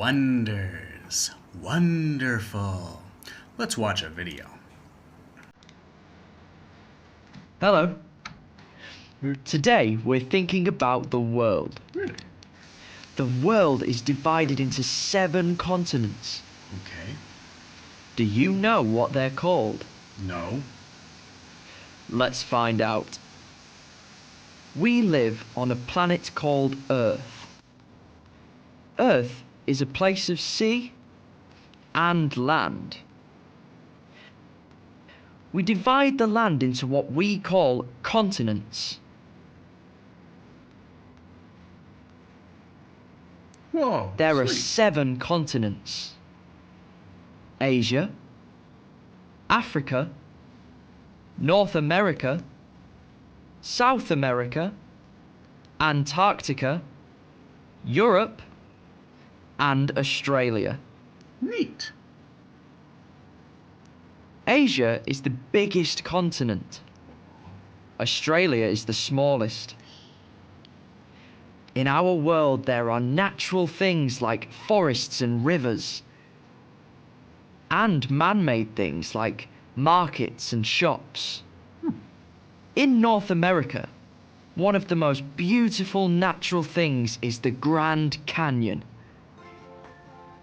Wonders. Wonderful. Let's watch a video. Hello. Today we're thinking about the world. Really? The world is divided into 7 continents. Okay. Do you know what they're called? No. Let's find out. We live on a planet called Earth. Earth is a place of sea and land. We divide the land into what we call continents. Whoa. There are sweet. 7 continents: Asia, Africa, North America, South America, Antarctica, Europe, and Australia. Neat. Asia is the biggest continent. Australia is the smallest. In our world, there are natural things like forests and rivers, and man-made things like markets and shops. In North America, one of the most beautiful natural things is the Grand Canyon.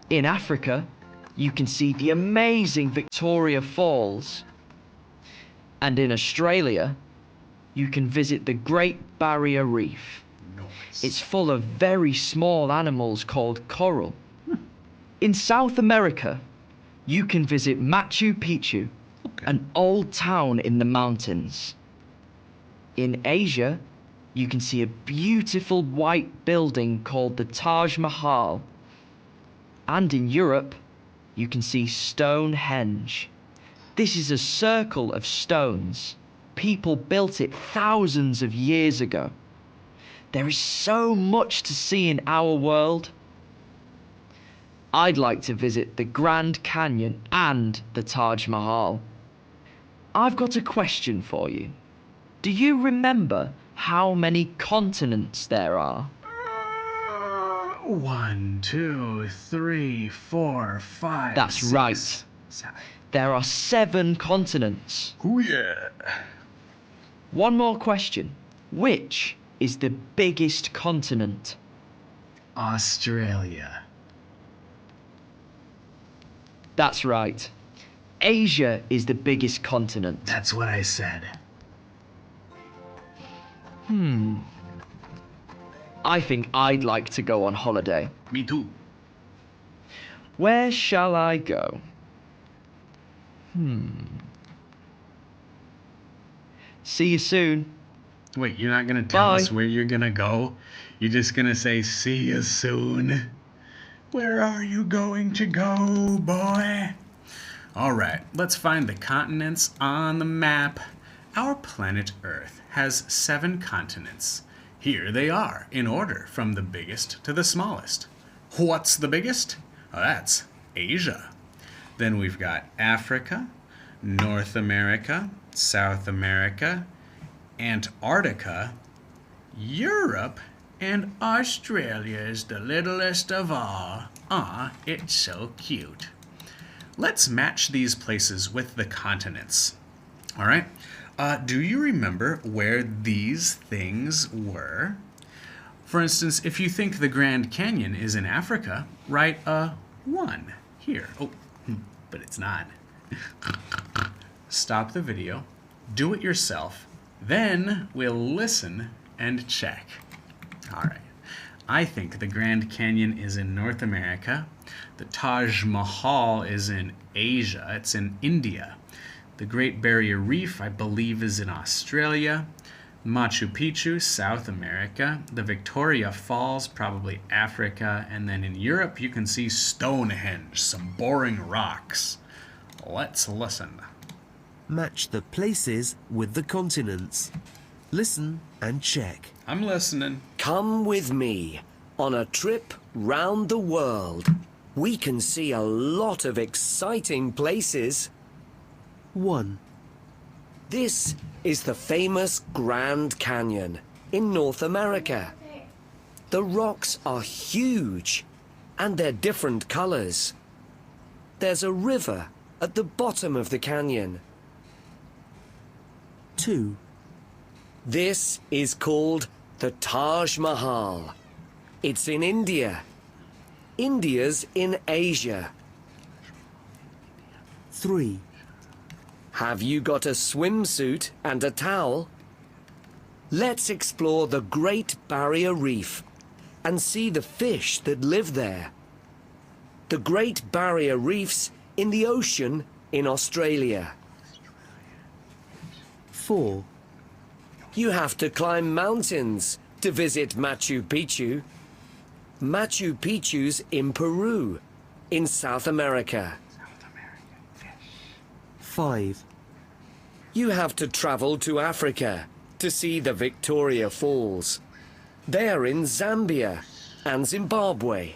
In Africa, you can see the amazing Victoria Falls. And in Australia, you can visit the Great Barrier Reef. Nice. It's full of very small animals called coral. In South America, you can visit Machu Picchu, an old town in the mountains. In Asia, you can see a beautiful white building called the Taj Mahal. And in Europe, you can see Stonehenge. This is a circle of stones. People built it thousands of years ago. There is so much to see in our world. I'd like to visit the Grand Canyon and the Taj Mahal. I've got a question for you. Do you remember how many continents there are? 1, 2, 3, 4, 5. That's 6, right. 7. There are 7 continents. Oh yeah. One more question. Which is the biggest continent? Australia. That's right. Asia is the biggest continent. That's what I said. I think I'd like to go on holiday. Me too. Where shall I go? See you soon. Wait, you're not gonna tell us Bye. where you're gonna go? You're just gonna say, see you soon? Where are you going to go, boy? Alright, let's find the continents on the map. Our planet Earth has 7 continents. Here they are, in order, from the biggest to the smallest. What's the biggest? Oh, that's Asia. Then we've got Africa, North America, South America, Antarctica, Europe, and Australia is the littlest of all. Aw, it's so cute. Let's match these places with the continents. All right. Do you remember where these things were? For instance, if you think the Grand Canyon is in Africa, write a 1 here. Oh, but it's not. Stop the video, do it yourself, then we'll listen and check. All right. I think the Grand Canyon is in North America. The Taj Mahal is in Asia. It's in India. The Great Barrier Reef, I believe, is in Australia. Machu Picchu, South America. The Victoria Falls, probably Africa. And then in Europe, you can see Stonehenge, some boring rocks. Let's listen. Match the places with the continents. Listen and check. I'm listening. Come with me on a trip round the world. We can see a lot of exciting places. 1. This is the famous Grand Canyon in North America. The rocks are huge. and they're different colors. There's a river at the bottom of the canyon. 2. This is called the Taj Mahal. It's in India. India's in Asia. 3. Have you got a swimsuit and a towel? Let's explore the Great Barrier Reef and see the fish that live there. The Great Barrier Reef's in the ocean in Australia. 4. You have to climb mountains to visit Machu Picchu. Machu Picchu's in Peru, in South America. 5. You have to travel to Africa to see the Victoria Falls. They're in Zambia and Zimbabwe.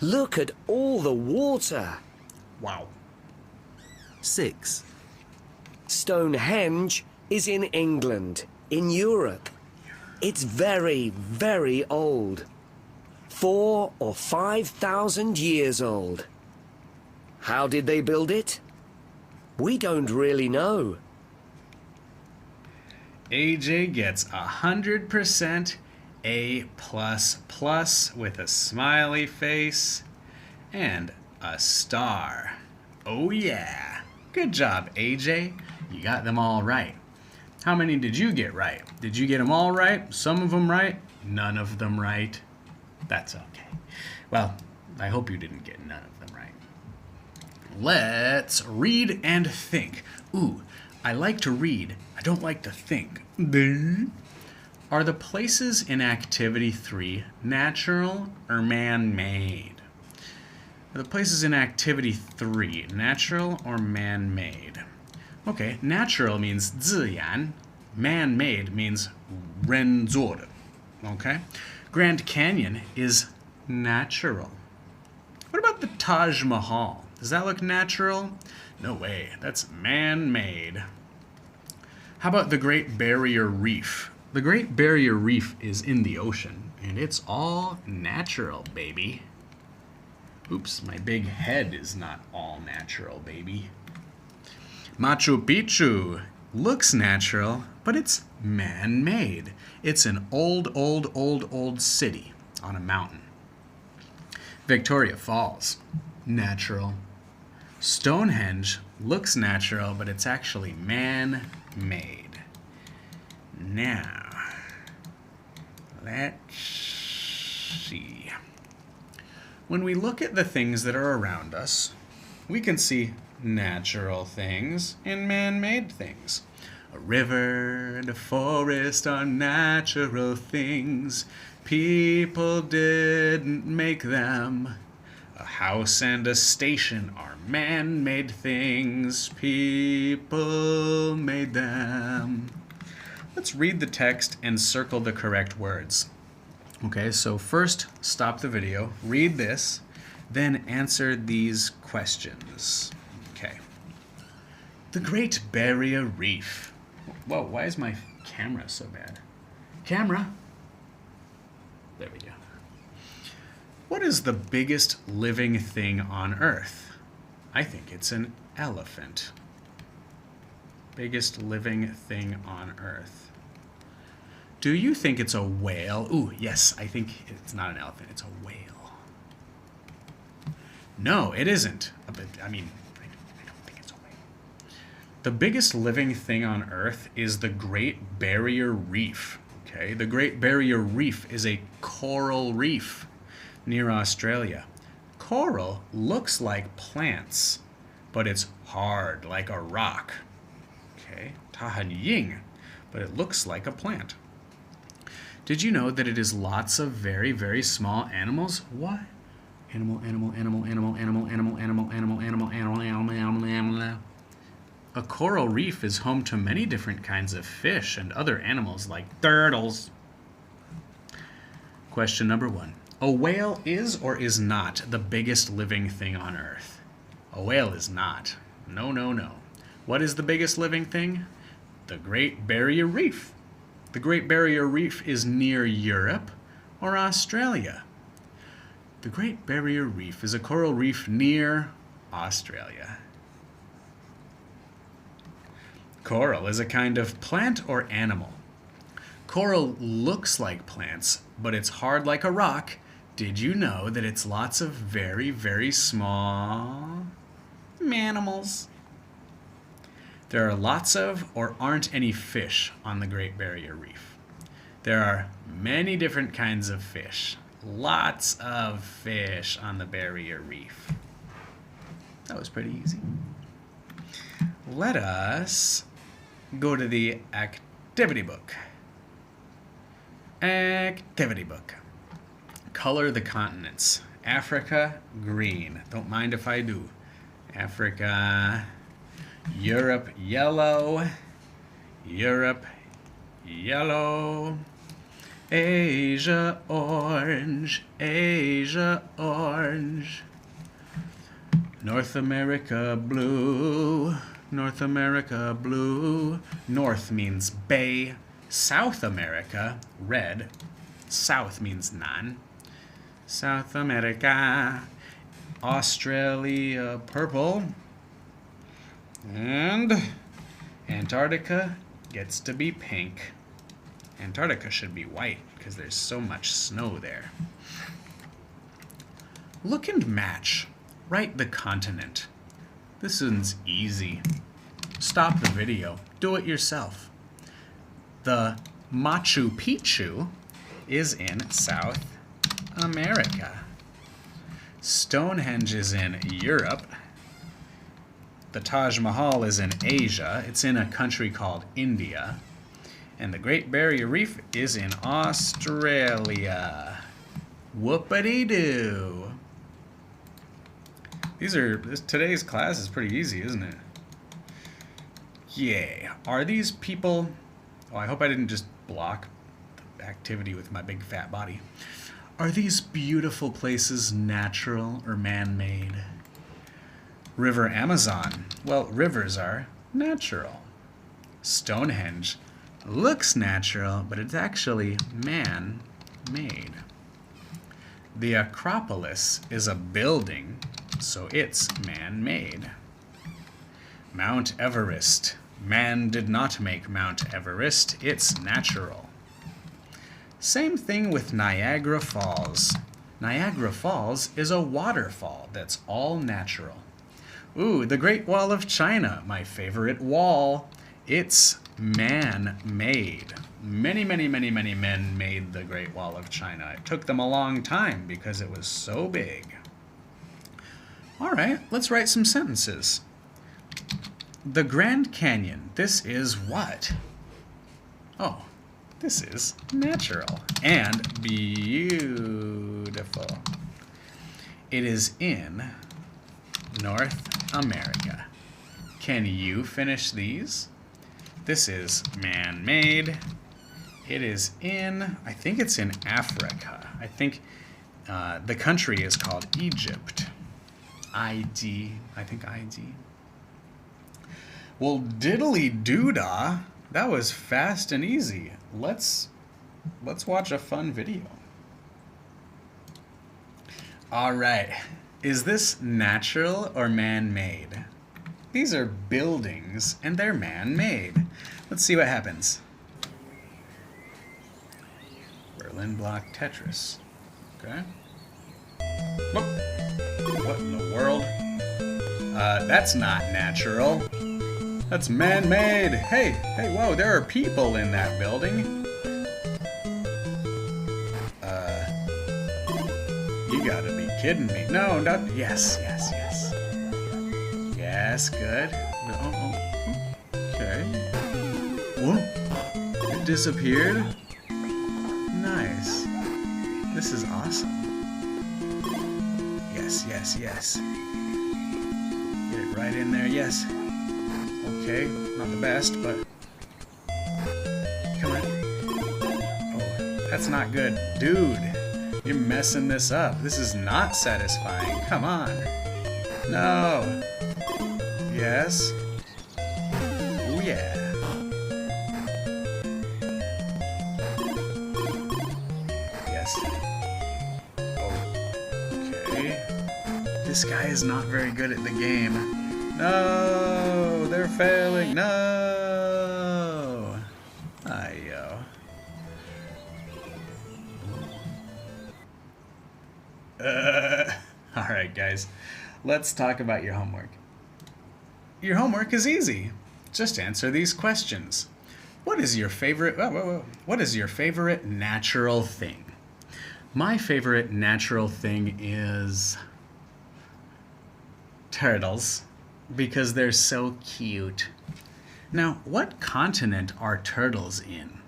Look at all the water. Wow. 6. Stonehenge is in England, in Europe. It's very, very old. 4,000 or 5,000 years old. How did they build it? We don't really know. AJ gets 100% A++ with a smiley face and a star. Oh yeah. Good job, AJ. You got them all right. How many did you get right? Did you get them all right? Some of them right? None of them right? That's okay. Well, I hope you didn't get none of them right. Let's read and think. Ooh, I like to read. I don't like to think. Are the places in Activity 3 natural or man-made? Are the places in Activity 3 natural or man-made? Okay, natural means 自然. Man-made means 人做的. Okay? Grand Canyon is natural. What about the Taj Mahal? Does that look natural? No way. That's man-made. How about the Great Barrier Reef? The Great Barrier Reef is in the ocean, and it's all natural, baby. Oops, my big head is not all natural, baby. Machu Picchu looks natural, but it's man-made. It's an old city on a mountain. Victoria Falls, natural. Stonehenge looks natural, but it's actually man-made. Now, let's see. When we look at the things that are around us, we can see natural things and man-made things. A river and a forest are natural things. People didn't make them. A house and a station are man-made things. People made them. Let's read the text and circle the correct words. Okay, so first stop the video, read this, then answer these questions. Okay. The Great Barrier Reef. Whoa, why is my camera so bad? Camera. There we go. What is the biggest living thing on Earth? I think it's an elephant. Biggest living thing on Earth. Do you think it's a whale? Ooh, yes, I think it's not an elephant, it's a whale. No, it isn't. I mean, I don't think it's a whale. The biggest living thing on Earth is the Great Barrier Reef. Okay, the Great Barrier Reef is a coral reef near Australia. Coral looks like plants, but it's hard like a rock. Okay, 它很硬, but it looks like a plant. Did you know that it is lots of very, very small animals? What? Animal. A coral reef is home to many different kinds of fish and other animals like turtles. Question number 1. A whale is or is not the biggest living thing on Earth? A whale is not. No, no, no. What is the biggest living thing? The Great Barrier Reef. The Great Barrier Reef is near Europe or Australia. The Great Barrier Reef is a coral reef near Australia. Coral is a kind of plant or animal. Coral looks like plants, but it's hard like a rock. Did you know that it's lots of very, very small mammals? There are lots of or aren't any fish on the Great Barrier Reef. There are many different kinds of fish. Lots of fish on the Barrier Reef. That was pretty easy. Let us go to the activity book. Activity book. Color the continents. Africa, green. Don't mind if I do. Africa. Europe, yellow. Europe, yellow. Asia, orange. Asia, orange. North America, blue. North America, blue. North means bay. South America, red. South means none. South America. Australia, purple. And Antarctica gets to be pink. Antarctica should be white because there's so much snow there. Look and match. Write the continent. This one's easy. Stop the video. Do it yourself. The Machu Picchu is in South America. Stonehenge is in Europe. The Taj Mahal is in Asia. It's in a country called India. And the Great Barrier Reef is in Australia. Whoopity-doo. Today's class is pretty easy, isn't it? Yay. Are these people... Oh, I hope I didn't just block the activity with my big fat body. Are these beautiful places natural or man-made? River Amazon. Well, rivers are natural. Stonehenge looks natural, but it's actually man-made. The Acropolis is a building, so it's man-made. Mount Everest. Man did not make Mount Everest. It's natural. Same thing with Niagara Falls. Niagara Falls is a waterfall that's all natural. Ooh, the Great Wall of China, my favorite wall. It's man-made. Many men made the Great Wall of China. It took them a long time because it was so big. All right, let's write some sentences. The Grand Canyon, this is what? Oh, this is natural and beautiful. It is in North America. Can you finish these? This is man-made. It is in, I think it's in Africa. I think the country is called Egypt. ID, I think ID. Well, diddly-doo-dah, that was fast and easy. Let's watch a fun video. All right, is this natural or man-made? These are buildings and they're man-made. Let's see what happens. Berlin block Tetris. Okay. Whoop. What in the world? That's not natural. That's man-made. Hey, whoa, there are people in that building. You gotta be kidding me. No, not, yes. Yes, good. Oh, okay. Whoa, it disappeared? Nice. This is awesome. Yes. Get it right in there, yes. Okay, not the best, but... Come on. Oh, that's not good. Dude, you're messing this up. This is not satisfying. Come on. No. Yes. Oh, yeah. Yes. Oh. This guy is not very good at the game. No, they're failing. No. Ayo. All right, guys. Let's talk about your homework. Your homework is easy. Just answer these questions. What is your favorite? What is your favorite natural thing? My favorite natural thing is turtles, because they're so cute. Now, what continent are turtles in?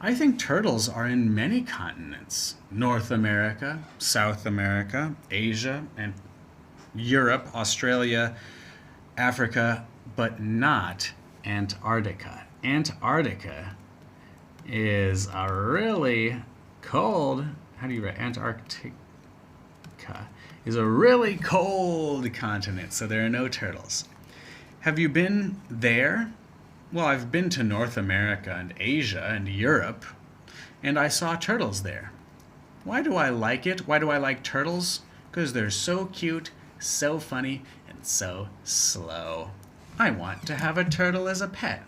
I think turtles are in many continents. North America, South America, Asia, and Europe, Australia, Africa, but not Antarctica. Antarctica is a really cold, how do you write Antarctica? Is a really cold continent, so there are no turtles. Have you been there? Well, I've been to North America and Asia and Europe, and I saw turtles there. Why do I like it? Why do I like turtles? Because they're so cute, so funny, and so slow. I want to have a turtle as a pet.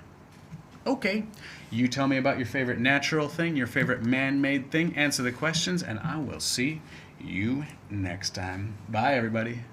Okay, you tell me about your favorite natural thing, your favorite man-made thing, answer the questions, and I will see you next time. Bye, everybody.